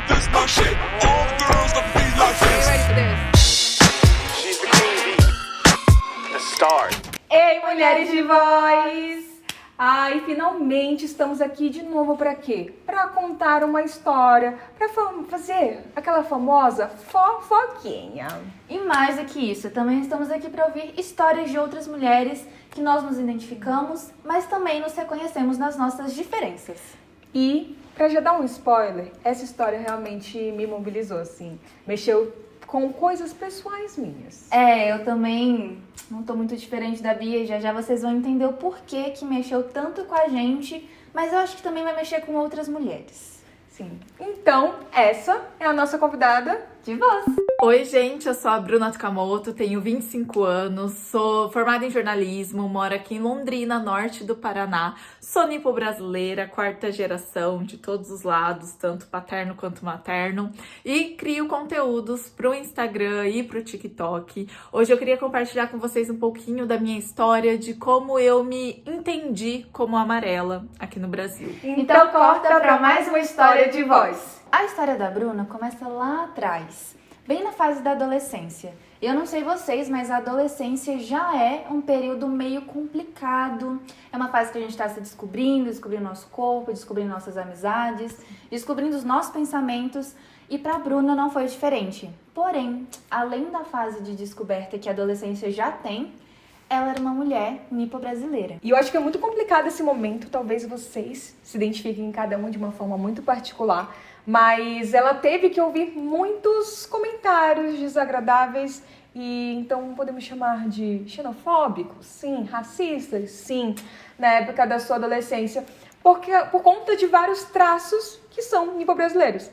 this my shit. All the girls that be like this. Ready for this? She's the queen bee, the star. Ei, mulheres de voz! Ai, finalmente estamos aqui de novo para quê? Para contar uma história, para fazer aquela famosa fofoquinha. E mais do que isso, também estamos aqui para ouvir histórias de outras mulheres que nós nos identificamos, mas também nos reconhecemos nas nossas diferenças. E, para já dar um spoiler, essa história realmente me mobilizou, assim. Mexeu com coisas pessoais minhas. Eu também não tô muito diferente da Bia, já vocês vão entender o porquê que mexeu tanto com a gente, mas eu acho que também vai mexer com outras mulheres. Sim. Então, essa é a nossa convidada De voz! Oi, gente, eu sou a Bruna Takamoto, tenho 25 anos, sou formada em jornalismo, moro aqui em Londrina, norte do Paraná, sou nipo-brasileira, quarta geração de todos os lados, tanto paterno quanto materno, e crio conteúdos pro Instagram e pro TikTok. Hoje eu queria compartilhar com vocês um pouquinho da minha história, de como eu me entendi como amarela aqui no Brasil. Então corta para mais uma história de voz. A história da Bruna começa lá atrás, bem na fase da adolescência. Eu não sei vocês, mas a adolescência já é um período meio complicado. É uma fase que a gente está se descobrindo nosso corpo, descobrindo nossas amizades, descobrindo os nossos pensamentos. E para a Bruna não foi diferente. Porém, além da fase de descoberta que a adolescência já tem, ela era uma mulher nipo-brasileira. E eu acho que é muito complicado esse momento, talvez vocês se identifiquem em cada uma de uma forma muito particular, mas ela teve que ouvir muitos comentários desagradáveis e então podemos chamar de xenofóbicos, sim, racistas, sim, na época da sua adolescência, por conta de vários traços que são nipo-brasileiros.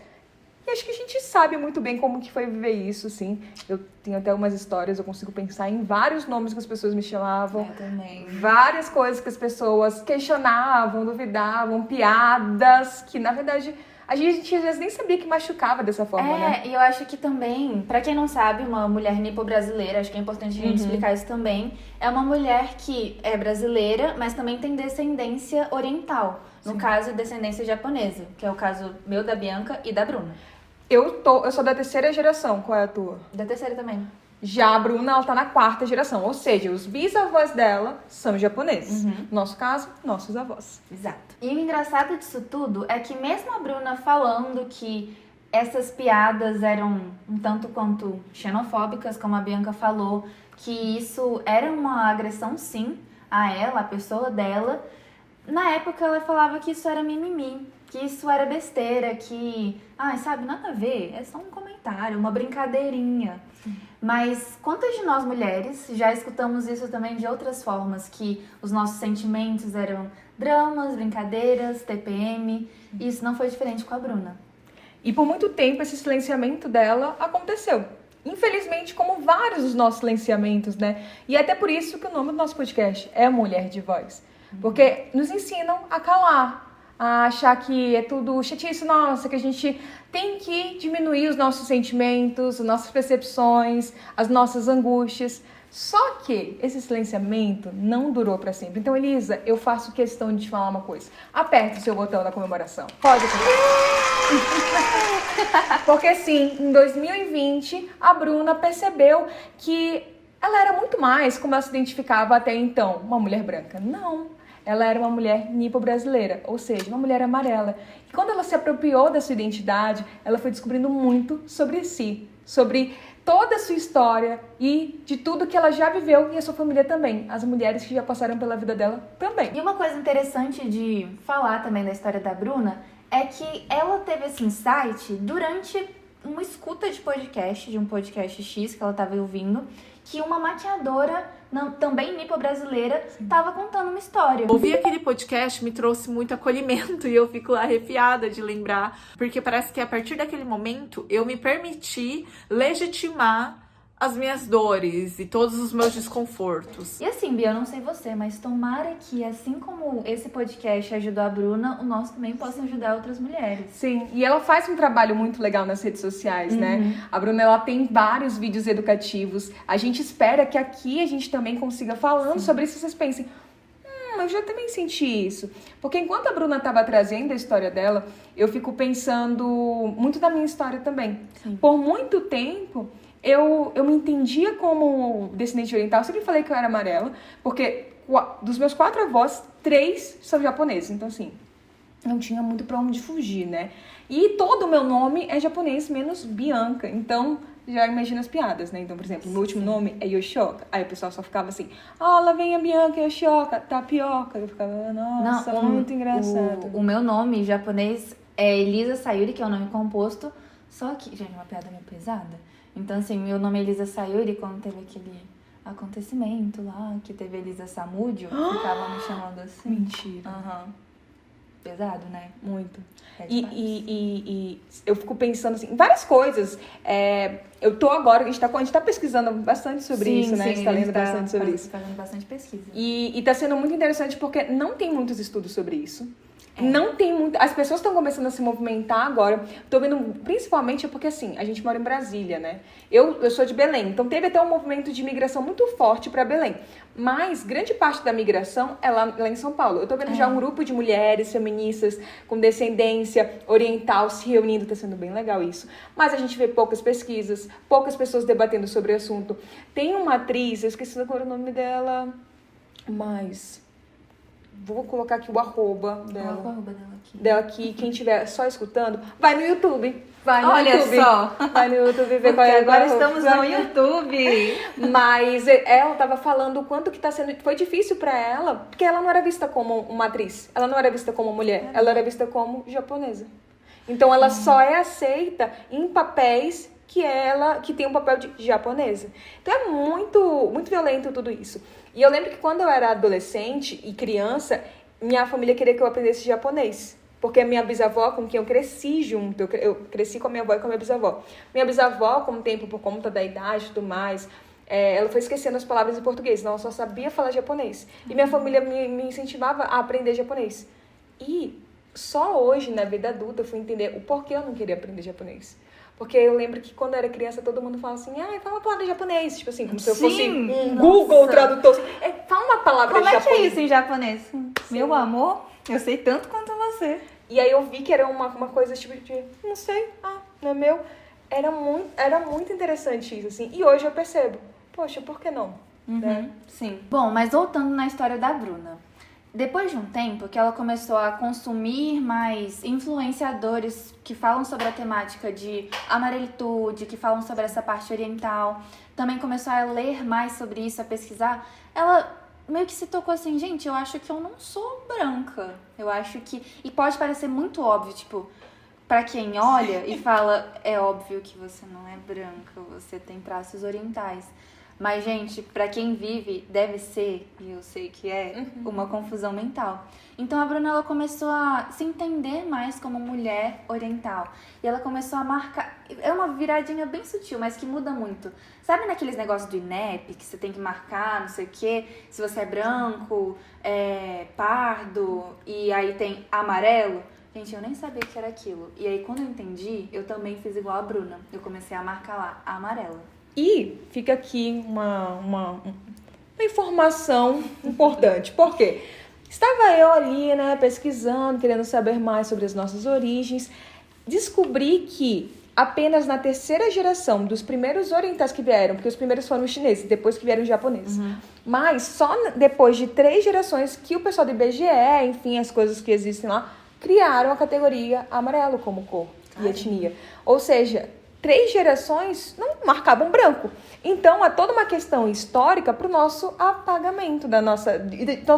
E acho que a gente sabe muito bem como que foi viver isso, sim. Eu tenho até umas histórias, eu consigo pensar em vários nomes que as pessoas me chamavam. Eu também. Várias coisas que as pessoas questionavam, duvidavam, piadas, que na verdade a gente às vezes nem sabia que machucava dessa forma, né? E eu acho que também, pra quem não sabe, uma mulher nipo-brasileira, acho que é importante a gente explicar isso também, é uma mulher que é brasileira, mas também tem descendência oriental. No caso, descendência japonesa, que é o caso meu, da Bianca e da Bruna. Eu sou da terceira geração, qual é a tua? Da terceira também. Já a Bruna, ela tá na quarta geração, ou seja, os bisavós dela são japoneses. No nosso caso, nossos avós. Exato. E o engraçado disso tudo é que mesmo a Bruna falando que essas piadas eram um tanto quanto xenofóbicas, como a Bianca falou, que isso era uma agressão sim a ela, a pessoa dela, na época ela falava que isso era mimimi, que isso era besteira, que, sabe, nada a ver, é só um comentário, uma brincadeirinha. Mas quantas de nós mulheres já escutamos isso também de outras formas, que os nossos sentimentos eram dramas, brincadeiras, TPM, e isso não foi diferente com a Bruna. E por muito tempo esse silenciamento dela aconteceu. Infelizmente, como vários dos nossos silenciamentos, né? E é até por isso que o nome do nosso podcast é Mulher de Voz. Porque nos ensinam a calar, a achar que é tudo chatice nossa, que a gente tem que diminuir os nossos sentimentos, as nossas percepções, as nossas angústias. Só que esse silenciamento não durou para sempre. Então, Elisa, eu faço questão de te falar uma coisa. Aperta o seu botão da comemoração. Pode apertar. Porque sim, em 2020, a Bruna percebeu que ela era muito mais como ela se identificava até então, uma mulher branca. Não. Ela era uma mulher nipo-brasileira, ou seja, uma mulher amarela. E quando ela se apropriou da sua identidade, ela foi descobrindo muito sobre si, sobre toda a sua história e de tudo que ela já viveu e a sua família também. As mulheres que já passaram pela vida dela também. E uma coisa interessante de falar também da história da Bruna é que ela teve esse insight durante uma escuta de podcast, de um podcast X que ela estava ouvindo, que uma maquiadora, também nipo-brasileira, estava contando uma história. Ouvir aquele podcast me trouxe muito acolhimento e eu fico arrepiada de lembrar, porque parece que a partir daquele momento eu me permiti legitimar as minhas dores e todos os meus desconfortos. E assim, Bia, eu não sei você, mas tomara que, assim como esse podcast ajudou a Bruna, o nosso também possa ajudar outras mulheres. Sim, e ela faz um trabalho muito legal nas redes sociais, né? A Bruna, ela tem vários vídeos educativos. A gente espera que aqui a gente também consiga falando sobre isso, vocês pensem, Não, eu já também senti isso. Porque enquanto a Bruna estava trazendo a história dela, eu fico pensando muito da minha história também. Sim. Por muito tempo, eu me entendia como descendente oriental. Eu sempre falei que eu era amarela, porque dos meus 4 avós, 3 são japoneses. Então, assim, não tinha muito pra onde fugir, né? E todo o meu nome é japonês, menos Bianca. Então, já imagina as piadas, né? Então, por exemplo, meu último nome é Yoshioka. Aí o pessoal só ficava assim, lá vem a Bianca, Yoshioka, tapioca. Eu ficava, nossa, muito engraçado. O meu nome japonês é Elisa Sayuri, que é o nome composto. Só que, gente, uma piada meio pesada. Então, assim, meu nome é Elisa Sayuri, quando teve aquele acontecimento lá, que teve Elisa Samúdio, ficava me chamando assim. Mentira. Aham. Pesado, né? Muito. É E demais. eu fico pensando assim, em várias coisas. Eu tô agora, a gente tá pesquisando bastante sobre isso, né? A gente tá lendo bastante sobre isso. Fazendo bastante pesquisa. E tá sendo muito interessante porque não tem muitos estudos sobre isso. Não tem muito. As pessoas estão começando a se movimentar agora. Tô vendo, principalmente porque assim, a gente mora em Brasília, né? Eu sou de Belém, então teve até um movimento de migração muito forte para Belém. Mas grande parte da migração é lá em São Paulo. Eu tô vendo já um grupo de mulheres feministas com descendência oriental se reunindo, tá sendo bem legal isso. Mas a gente vê poucas pesquisas, poucas pessoas debatendo sobre o assunto. Tem uma atriz, eu esqueci agora o nome dela, mas vou colocar aqui o arroba dela. Coloca o arroba dela aqui. Dela aqui, quem estiver só escutando, vai no YouTube. Vai no Olha YouTube. só. Vai no YouTube ver Porque qual é agora o arroba. estamos no YouTube. Mas ela tava falando o quanto que tá sendo... Foi difícil pra ela, porque ela não era vista como uma atriz. Ela não era vista como mulher. Ela era vista como japonesa. Então ela só é aceita em papéis que tem um papel de japonesa. Então é muito, muito violento tudo isso. E eu lembro que quando eu era adolescente e criança, minha família queria que eu aprendesse japonês. Porque a minha bisavó, com quem eu cresci junto, eu cresci com a minha avó e com a minha bisavó. Minha bisavó, com o tempo, por conta da idade e tudo mais, ela foi esquecendo as palavras em português, então ela só sabia falar japonês. E minha família me incentivava a aprender japonês. E só hoje, na vida adulta, eu fui entender o porquê eu não queria aprender japonês. Porque eu lembro que quando eu era criança, todo mundo fala assim, fala uma palavra em japonês. Tipo assim, como se eu fosse um Google Tradutor. Fala uma palavra Como em japonês. é que é isso em japonês? Meu amor, eu sei tanto quanto você. E aí eu vi que era uma coisa tipo de, não sei, não é meu. Era muito interessante isso, assim. E hoje eu percebo, poxa, por que não? Né? Sim. Bom, mas voltando na história da Bruna. Depois de um tempo que ela começou a consumir mais influenciadores que falam sobre a temática de amarelitude, que falam sobre essa parte oriental, também começou a ler mais sobre isso, a pesquisar, ela meio que se tocou assim, gente, eu acho que eu não sou branca. Eu acho que... E pode parecer muito óbvio, tipo, pra quem olha e fala, é óbvio que você não é branca, você tem traços orientais. Mas, gente, pra quem vive, deve ser, e eu sei que é, uma confusão mental. Então, a Bruna, ela começou a se entender mais como mulher oriental. E ela começou a marcar... É uma viradinha bem sutil, mas que muda muito. Sabe naqueles negócios do INEP, que você tem que marcar, não sei o quê? Se você é branco, pardo, e aí tem amarelo. Gente, eu nem sabia que era aquilo. E aí, quando eu entendi, eu também fiz igual a Bruna. Eu comecei a marcar lá, a amarela. E fica aqui uma informação importante. Por quê? Estava eu ali, né, pesquisando, querendo saber mais sobre as nossas origens. Descobri que apenas na 3ª geração dos primeiros orientais que vieram, porque os primeiros foram os chineses, depois que vieram os japoneses. Mas só depois de 3 gerações que o pessoal do IBGE, enfim, as coisas que existem lá, criaram a categoria amarelo como cor e etnia. Ou seja, 3 gerações não marcavam branco. Então, há toda uma questão histórica para o nosso apagamento do nosso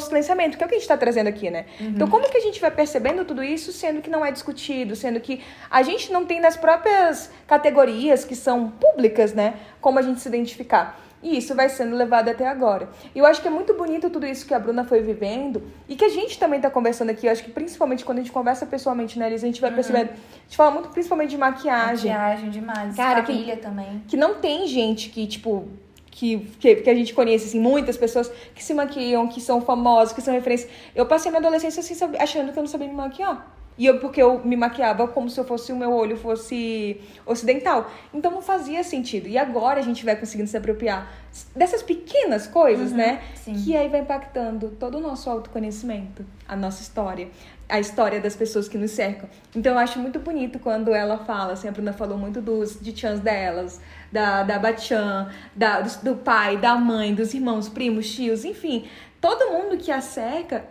silenciamento, que é o que a gente está trazendo aqui, né? Então, como que a gente vai percebendo tudo isso, sendo que não é discutido, sendo que a gente não tem nas próprias categorias que são públicas, né? Como a gente se identificar. E isso vai sendo levado até agora. E eu acho que é muito bonito tudo isso que a Bruna foi vivendo e que a gente também tá conversando aqui. Eu acho que principalmente quando a gente conversa pessoalmente, né, Elisa, a gente vai percebendo. A gente fala muito principalmente de maquiagem. Maquiagem demais. Cara, família também. Que não tem gente que, tipo... Que a gente conhece, assim, muitas pessoas que se maquiam, que são famosas, que são referências. Eu passei minha adolescência assim, achando que eu não sabia me maquiar. Porque eu me maquiava como se o meu olho fosse ocidental. Então não fazia sentido. E agora a gente vai conseguindo se apropriar dessas pequenas coisas, né? sim. Que aí vai impactando todo o nosso autoconhecimento, a nossa história, a história das pessoas que nos cercam. Então eu acho muito bonito quando ela fala, assim, a Bruna falou muito de chans delas, da Bachan, do pai, da mãe, dos irmãos, primos, tios, enfim. Todo mundo que a cerca,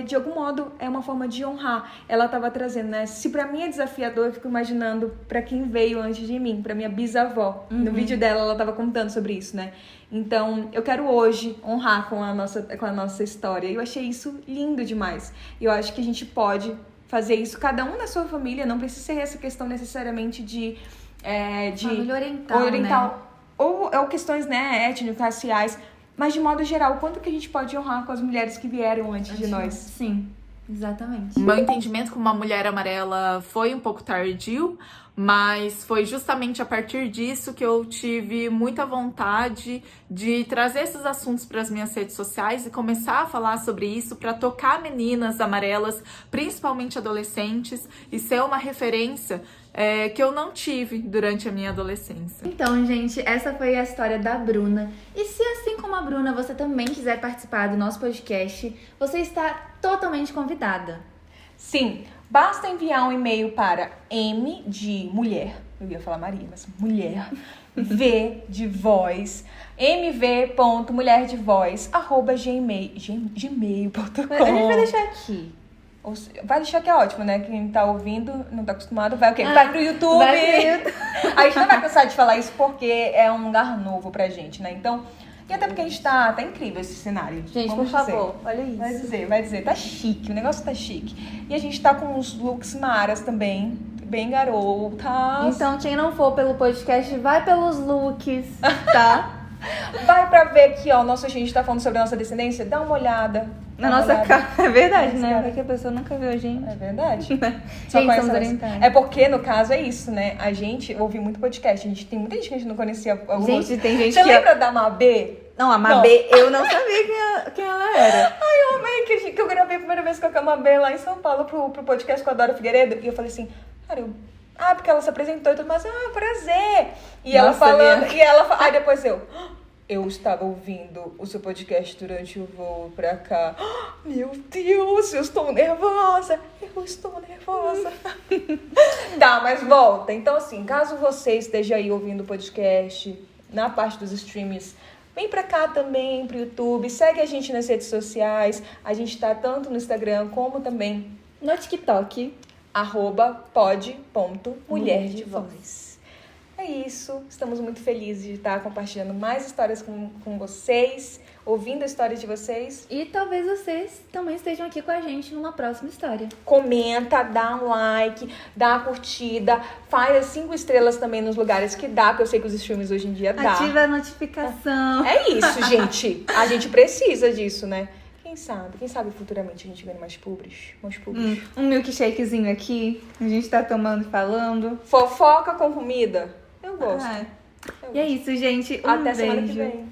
de algum modo, é uma forma de honrar. Ela estava trazendo, né? Se pra mim é desafiador, eu fico imaginando pra quem veio antes de mim, pra minha bisavó. No vídeo dela, ela estava contando sobre isso, né? Então, eu quero hoje honrar com a nossa história. E eu achei isso lindo demais. E eu acho que a gente pode fazer isso, cada um na sua família. Não precisa ser essa questão necessariamente de Família oriental, né? Ou questões, né, étnicas, raciais. Mas, de modo geral, o quanto que a gente pode honrar com as mulheres que vieram antes de nós? Sim, exatamente. Meu entendimento como uma mulher amarela foi um pouco tardio, mas foi justamente a partir disso que eu tive muita vontade de trazer esses assuntos para as minhas redes sociais e começar a falar sobre isso para tocar meninas amarelas, principalmente adolescentes, e ser uma referência que eu não tive durante a minha adolescência. Então, gente, essa foi a história da Bruna. E se, assim como a Bruna, você também quiser participar do nosso podcast, você está totalmente convidada. Sim, basta enviar um e-mail para M de mulher, eu ia falar Maria, mas mulher, V de voz, mv.mulherdevoz@gmail.com. A gente vai deixar aqui. Vai deixar que é ótimo, né? Quem tá ouvindo, não tá acostumado, vai o quê? Vai pro YouTube! A gente não vai cansar de falar isso porque é um lugar novo pra gente, né? Então, e até porque a gente tá incrível esse cenário. Gente, vamos por dizer. favor, olha isso. Vai dizer, tá chique, o negócio tá chique. E a gente tá com uns looks maras também, bem garotas. Então, quem não for pelo podcast, vai pelos looks, tá? Vai pra ver aqui, ó, a gente tá falando sobre a nossa descendência, dá uma olhada. Na nossa cara. É verdade, Nossa, né? cara. Porque a pessoa nunca viu a gente. É verdade. Só Gente, conhece somos a nossa- orientais. É porque, no caso, é isso, né? A gente ouve muito podcast. Tem muita gente que a gente não conhecia. Gente, tem gente Você que... lembra da Mabê? Não, a Mabê, eu não sabia quem ela era. Eu amei que eu gravei a primeira vez com a Mabê lá em São Paulo pro podcast com a Dora Figueiredo. E eu falei assim, cara, porque ela se apresentou e tudo mais. prazer. E ela Nossa, falando, minha- aí depois eu estava ouvindo o seu podcast durante o voo pra cá. Meu Deus, eu estou nervosa. Tá, mas volta. Então, assim, caso você esteja aí ouvindo o podcast na parte dos streams, vem pra cá também, pro YouTube. Segue a gente nas redes sociais. A gente tá tanto no Instagram como também No TikTok. @pod.mulherdevoz. É isso, estamos muito felizes de estar compartilhando mais histórias com vocês, ouvindo a história de vocês. E talvez vocês também estejam aqui com a gente numa próxima história. Comenta, dá um like, dá uma curtida, faz as 5 estrelas também nos lugares que dá, porque eu sei que os streams hoje em dia dá. Ativa a notificação. É isso, gente. A gente precisa disso, né? Quem sabe futuramente a gente ganha mais pubs. Um milkshakezinho aqui, a gente tá tomando e falando. Fofoca com comida. Eu gosto. E é isso, gente. Até Um semana que beijo. vem.